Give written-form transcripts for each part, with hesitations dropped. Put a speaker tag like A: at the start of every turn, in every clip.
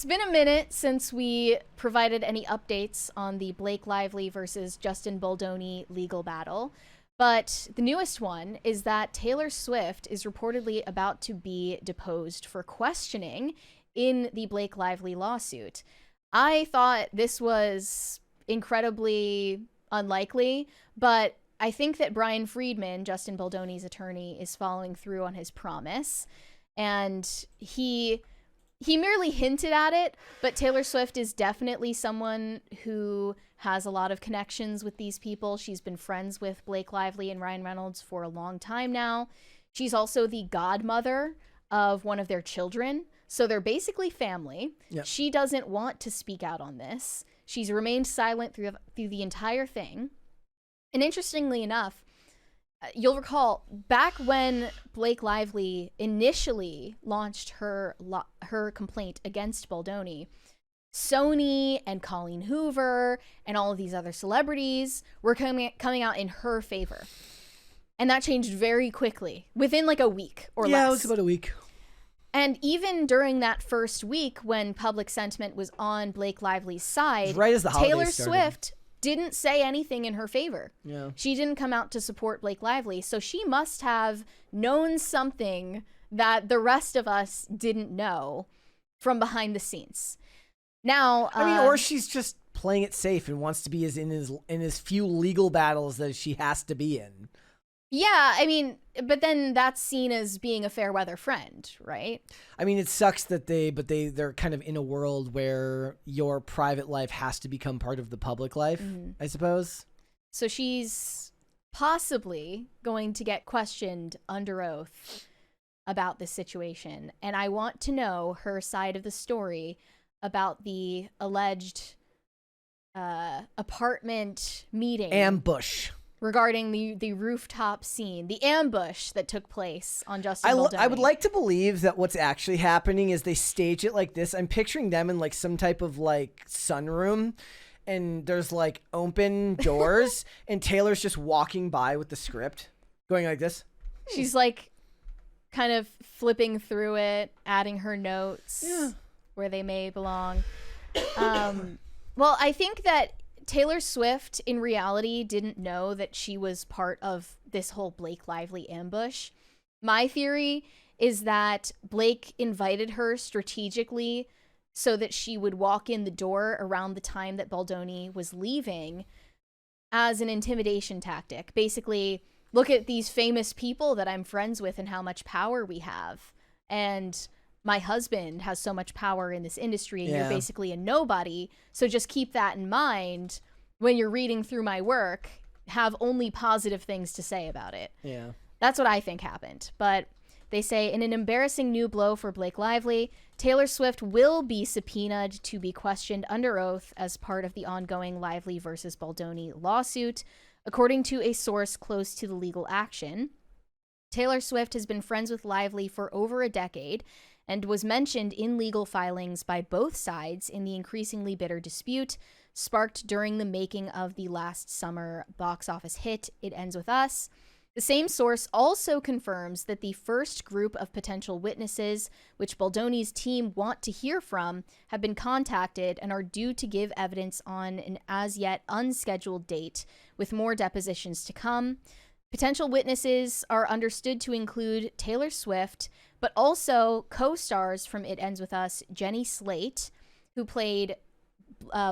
A: It's been a minute since we provided any updates on the Blake Lively versus Justin Baldoni legal battle, but the newest one is that Taylor Swift is reportedly about to be deposed for questioning in the Blake Lively lawsuit. I thought this was incredibly unlikely, but I think that Brian Friedman, Justin Baldoni's attorney, is following through on his promise, and he merely hinted at it, but Taylor Swift is definitely someone who has a lot of connections with these people. She's been friends with Blake Lively and Ryan Reynolds for a long time now. She's also the godmother of one of their children, so they're basically family. Yep. She doesn't want to speak out on this. She's remained silent through the entire thing. And interestingly enough, you'll recall back when Blake Lively initially launched her complaint against Baldoni, Sony and Colleen Hoover and all of these other celebrities were coming out in her favor. And that changed very quickly, within like a week or less.
B: Yeah, it was about a week.
A: And even during that first week when public sentiment was on Blake Lively's side,
B: right as the
A: Taylor
B: started.
A: Swift didn't say anything in her favor.
B: Yeah.
A: She didn't come out to support Blake Lively, so she must have known something that the rest of us didn't know from behind the scenes. Now,
B: I mean, or she's just playing it safe and wants to be in his few legal battles that she has to be in.
A: Yeah, I mean, but then that's seen as being a fair weather friend, right?
B: I mean, it sucks that they're kind of in a world where your private life has to become part of the public life, I suppose.
A: So she's possibly going to get questioned under oath about this situation. And I want to know her side of the story about the alleged apartment meeting.
B: Ambush.
A: Regarding the rooftop scene, the ambush that took place on Justin Baldoni.
B: I would like to believe that what's actually happening is they stage it like this. I'm picturing them in like some type of like sunroom, and there's like open doors, and Taylor's just walking by with the script, going like this.
A: She's like kind of flipping through it, adding her notes where they may belong. Well, I think that Taylor Swift, in reality, didn't know that she was part of this whole Blake Lively ambush. My theory is that Blake invited her strategically so that she would walk in the door around the time that Baldoni was leaving as an intimidation tactic. Basically, look at these famous people that I'm friends with and how much power we have. And my husband has so much power in this industry, and you're basically a nobody. So just keep that in mind when you're reading through my work. Have only positive things to say about it.
B: Yeah.
A: That's what I think happened. But they say, in an embarrassing new blow for Blake Lively, Taylor Swift will be subpoenaed to be questioned under oath as part of the ongoing Lively versus Baldoni lawsuit, according to a source close to the legal action. Taylor Swift has been friends with Lively for over a decade and was mentioned in legal filings by both sides in the increasingly bitter dispute sparked during the making of the last summer box office hit, It Ends With Us. The same source also confirms that the first group of potential witnesses, which Baldoni's team want to hear from, have been contacted and are due to give evidence on an as-yet unscheduled date, with more depositions to come. Potential witnesses are understood to include Taylor Swift, but also co-stars from It Ends With Us, Jenny Slate, who played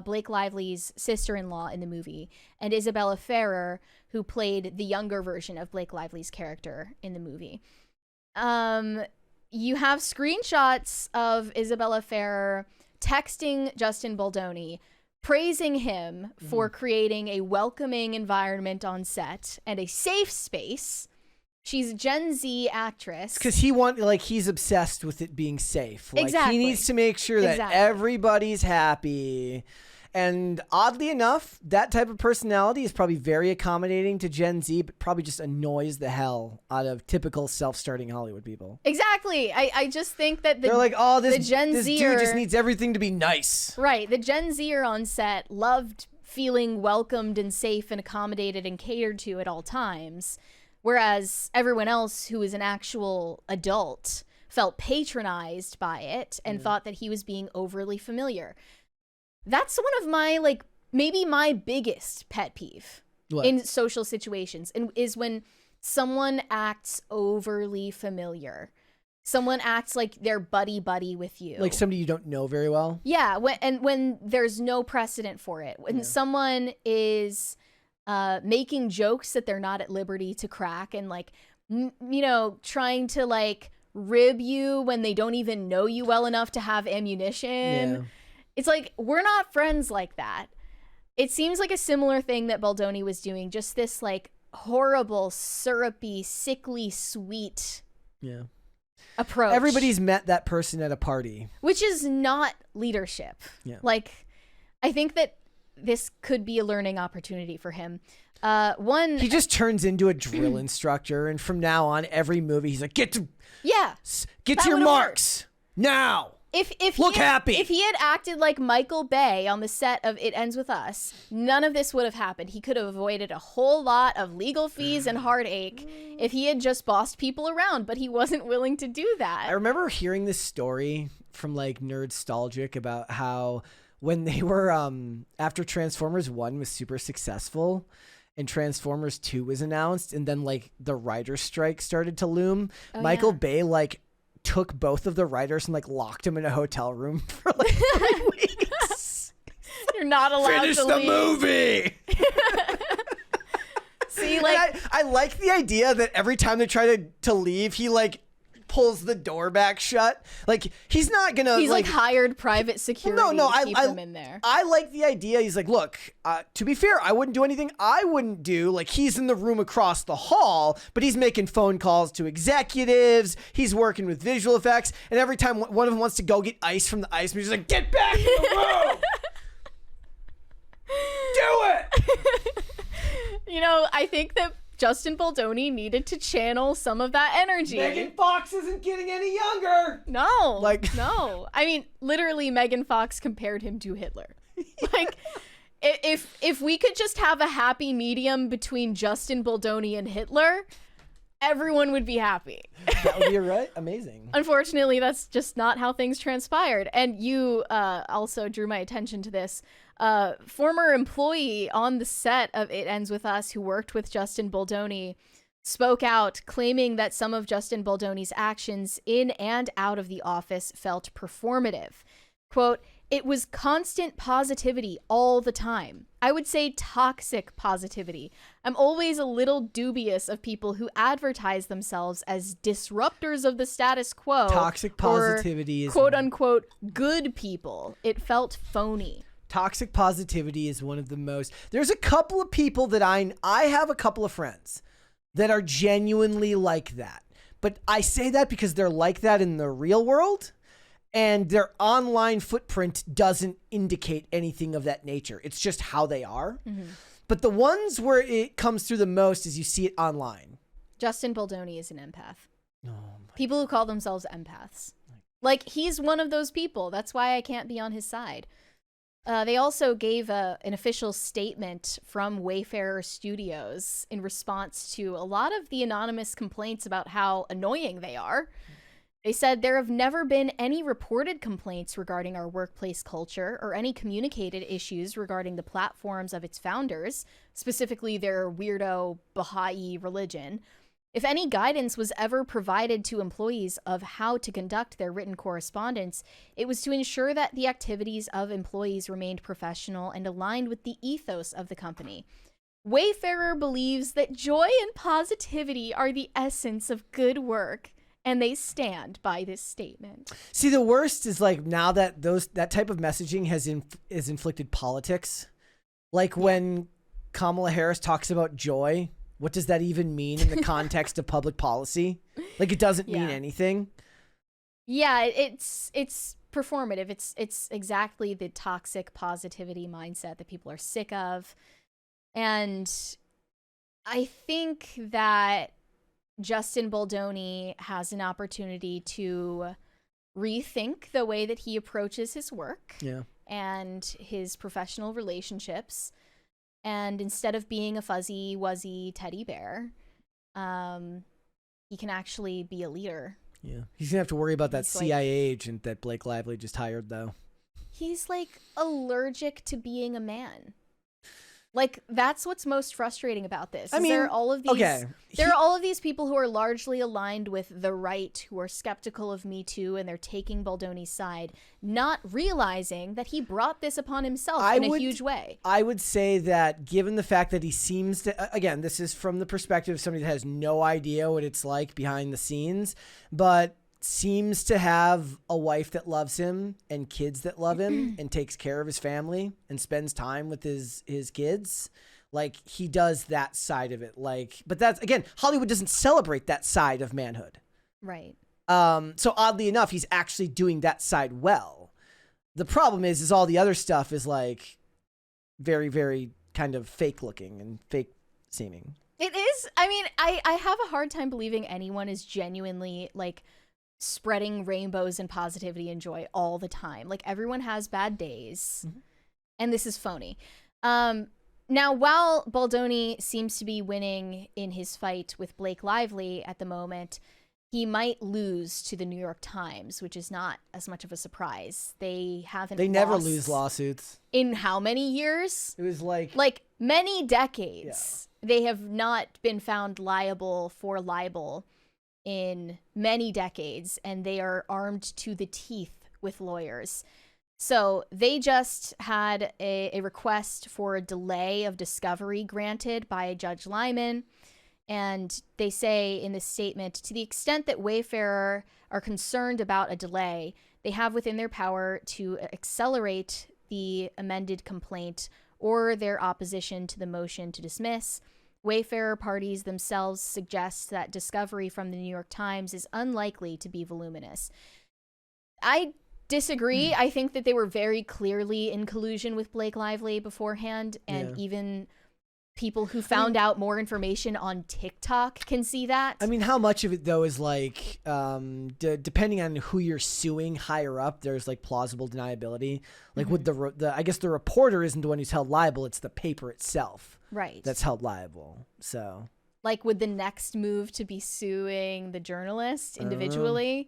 A: Blake Lively's sister-in-law in the movie, and Isabella Ferrer, who played the younger version of Blake Lively's character in the movie. You have screenshots of Isabella Ferrer texting Justin Baldoni, praising him for creating a welcoming environment on set and a safe space. She's a Gen Z actress.
B: Because he's obsessed with it being safe. Like,
A: exactly.
B: He needs to make sure that everybody's happy. And oddly enough, that type of personality is probably very accommodating to Gen Z, but probably just annoys the hell out of typical self-starting Hollywood people.
A: Exactly. I just think that
B: they're like, oh, this
A: Gen
B: dude just needs everything to be nice.
A: Right. The Gen Zer on set loved feeling welcomed and safe and accommodated and catered to at all times. Whereas everyone else who is an actual adult felt patronized by it and thought that he was being overly familiar. That's one of my, like, maybe my biggest pet peeve in social situations, and is when someone acts overly familiar. Someone acts like they're buddy-buddy with you.
B: Like somebody you don't know very well?
A: Yeah, when there's no precedent for it. When someone is making jokes that they're not at liberty to crack, and, like, you know, trying to, like, rib you when they don't even know you well enough to have ammunition.
B: Yeah.
A: It's like, we're not friends like that. It seems like a similar thing that Baldoni was doing, just this, like, horrible, syrupy, sickly, sweet approach.
B: Everybody's met that person at a party.
A: Which is not leadership. Yeah. Like, I think that this could be a learning opportunity for him. He just turns into a drill instructor, and from now on, every movie, he's like, get to your marks now. If he had acted like Michael Bay on the set of It Ends With Us, none of this would have happened. He could have avoided a whole lot of legal fees and heartache if he had just bossed people around, but he wasn't willing to do that.
B: I remember hearing this story from, like, Nerdstalgic about how when they were after Transformers 1 was super successful and Transformers 2 was announced, and then, like, the writer's strike started to loom, Michael Bay, like, took both of the writers and, like, locked them in a hotel room for, like, 3 weeks.
A: You're not allowed
B: Finish
A: to
B: the
A: leave.
B: movie.
A: See, like,
B: I like the idea that every time they try to leave, he, like, pulls the door back shut. Like, he's not gonna.
A: He's like hired private security to keep him in there.
B: I like the idea. He's like, look, to be fair, I wouldn't do anything I wouldn't do. Like, he's in the room across the hall, but he's making phone calls to executives. He's working with visual effects, and every time one of them wants to go get ice from the ice machine, he's like, get back in the room. Do it.
A: You know, I think that Justin Baldoni needed to channel some of that energy.
B: Megan Fox isn't getting any younger.
A: No. No. I mean, literally, Megan Fox compared him to Hitler. Like, if we could just have a happy medium between Justin Baldoni and Hitler, everyone would be happy.
B: That would be right. Amazing.
A: Unfortunately, that's just not how things transpired. And you also drew my attention to this. Former employee on the set of It Ends With Us who worked with Justin Baldoni spoke out, claiming that some of Justin Baldoni's actions in and out of the office felt performative. Quote, "It was constant positivity all the time. I would say toxic positivity. I'm always a little dubious of people who advertise themselves as disruptors of the status quo.
B: Toxic positivity is
A: quote unquote good people. It felt phony."
B: Toxic positivity is one of the most. There's a couple of people that I have a couple of friends that are genuinely like that. But I say that because they're like that in the real world, and their online footprint doesn't indicate anything of that nature. It's just how they are. Mm-hmm. But the ones where it comes through the most is you see it online.
A: Justin Baldoni is an empath.
B: Oh,
A: people who call themselves empaths. Like, he's one of those people. That's why I can't be on his side. They also gave an official statement from Wayfarer Studios in response to a lot of the anonymous complaints about how annoying they are. They said there have never been any reported complaints regarding our workplace culture or any communicated issues regarding the platforms of its founders, specifically their weirdo Baha'i religion. If any guidance was ever provided to employees of how to conduct their written correspondence, it was to ensure that the activities of employees remained professional and aligned with the ethos of the company. Wayfarer believes that joy and positivity are the essence of good work, and they stand by this statement.
B: See, the worst is, like, now that that type of messaging has inflicted politics. Like when Kamala Harris talks about joy. What does that even mean in the context of public policy? Like, it doesn't mean anything.
A: Yeah, it's performative. It's exactly the toxic positivity mindset that people are sick of. And I think that Justin Baldoni has an opportunity to rethink the way that he approaches his work and his professional relationships. And instead of being a fuzzy, wuzzy teddy bear, he can actually be a leader
B: Yeah. He's gonna have to worry about that
A: He's
B: CIA agent that Blake Lively just hired, though.
A: He's like allergic to being a man. Like, that's what's most frustrating about this.
B: I mean,
A: there are all of these
B: okay.
A: there are all of these people who are largely aligned with the right, who are skeptical of Me Too, and they're taking Baldoni's side, not realizing that he brought this upon himself in a huge way.
B: I would say that given the fact that he seems to, again, this is from the perspective of somebody that has no idea what it's like behind the scenes, but seems to have a wife that loves him and kids that love him and takes care of his family and spends time with his kids. Like, he does that side of it. Like, but that's, again, Hollywood doesn't celebrate that side of manhood.
A: Right.
B: So oddly enough, he's actually doing that side well. The problem is all the other stuff is like very, very kind of fake looking and fake seeming.
A: It is. I mean, I have a hard time believing anyone is genuinely like spreading rainbows and positivity and joy all the time. Like, everyone has bad days, and this is phony. Now, while Baldoni seems to be winning in his fight with Blake Lively at the moment, he might lose to the New York Times, which is not as much of a surprise. They
B: never lose lawsuits.
A: In how many years?
B: It was like
A: many decades. Yeah. They have not been found liable for libel in many decades, and they are armed to the teeth with lawyers. So they just had a request for a delay of discovery granted by Judge Lyman, and they say in this statement, to the extent that Wayfarer are concerned about a delay, they have within their power to accelerate the amended complaint or their opposition to the motion to dismiss. Wayfarer parties themselves suggest that discovery from the New York Times is unlikely to be voluminous. I disagree. I think that they were very clearly in collusion with Blake Lively beforehand, and even people who found out more information on TikTok can see that. I
B: mean, how much of it, though, is like, depending on who you're suing higher up, there's like plausible deniability. Like with I guess the reporter isn't the one who's held liable, it's the paper itself.
A: Right.
B: That's held liable. So,
A: like, would the next move to be suing the journalist individually?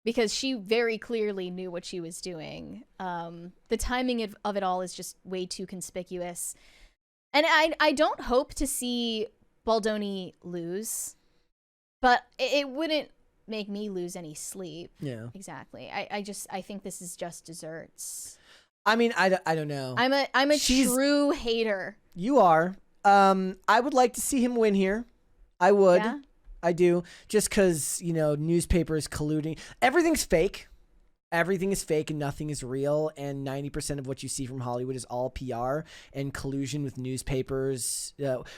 A: Because she very clearly knew what she was doing. The timing of it all is just way too conspicuous. And I don't hope to see Baldoni lose, but it wouldn't make me lose any sleep. Yeah. Exactly. I think this is just desserts.
B: I mean, I don't know.
A: I'm a true hater.
B: You are. I would like to see him win here. I would. Yeah? I do. Just because, newspapers colluding. Everything's fake. Everything is fake and nothing is real. And 90% of what you see from Hollywood is all PR and collusion with newspapers.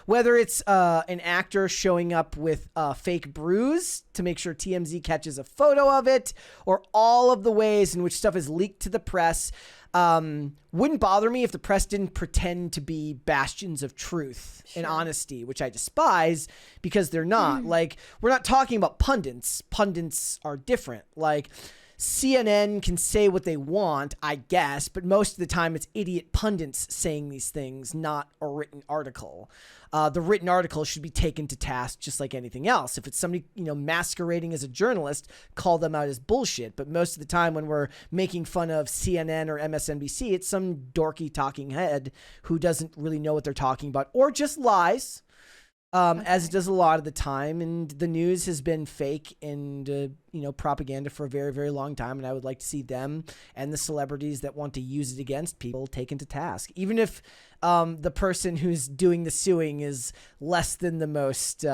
B: Whether it's an actor showing up with a fake bruise to make sure TMZ catches a photo of it, or all of the ways in which stuff is leaked to the press. Wouldn't bother me if the press didn't pretend to be bastions of truth and honesty, which I despise because they're not. Like, we're not talking about pundits. Pundits are different. Like, CNN can say what they want, I guess, but most of the time it's idiot pundits saying these things, not a written article. The written article should be taken to task just like anything else. If it's somebody, masquerading as a journalist, call them out as bullshit. But most of the time when we're making fun of CNN or MSNBC, it's some dorky talking head who doesn't really know what they're talking about or just lies. As it does a lot of the time, and the news has been fake and propaganda for a very, very long time, and I would like to see them and the celebrities that want to use it against people taken to task, even if the person who's doing the suing is less than the most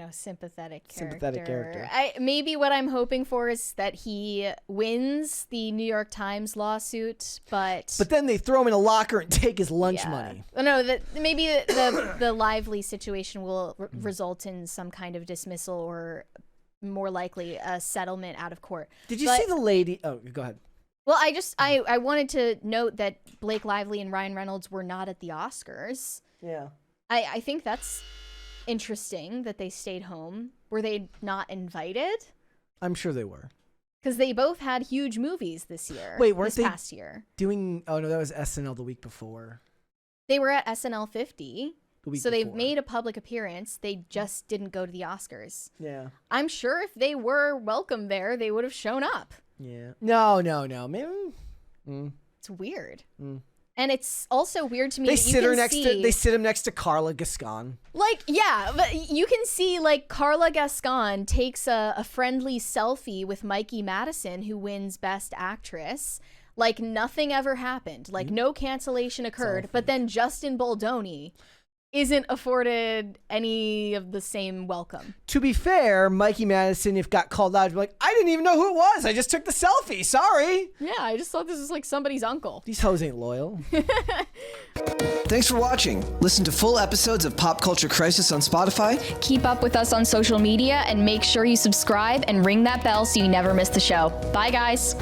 A: sympathetic character. Maybe what I'm hoping for is that he wins the New York Times lawsuit, but
B: then they throw him in a locker and take his lunch money.
A: No, maybe the Lively situation will result in some kind of dismissal, or more likely a settlement out of court.
B: Did you see the lady? Oh, go ahead.
A: Well, I wanted to note that Blake Lively and Ryan Reynolds were not at the Oscars.
B: Yeah.
A: I think that's interesting that they stayed home. Were they not invited?
B: I'm sure they were.
A: Because they both had huge movies this year.
B: Wait, weren't they
A: past year
B: doing? Oh no, that was SNL the week before.
A: They were at SNL 50.
B: the week
A: So they've
B: before.
A: made a public appearance. They just didn't go to the Oscars.
B: Yeah.
A: I'm sure if they were welcome there, they would have shown up.
B: Yeah. No. Maybe.
A: It's weird. And it's also weird to me
B: They
A: that you
B: sit her
A: can
B: next
A: see,
B: to. They sit him next to Carla Gascon.
A: like, yeah, but you can see like Carla Gascon takes a friendly selfie with Mikey Madison, who wins Best Actress. Like nothing ever happened. Like no cancellation occurred. But then Justin Baldoni isn't afforded any of the same welcome.
B: To be fair, Mikey Madison, if got called out, would be like, I didn't even know who it was. I just took the selfie. Sorry.
A: Yeah, I just thought this was like somebody's uncle.
B: These hoes ain't loyal.
C: Thanks for watching. Listen to full episodes of Pop Culture Crisis on Spotify.
D: Keep up with us on social media and make sure you subscribe and ring that bell so you never miss the show. Bye, guys.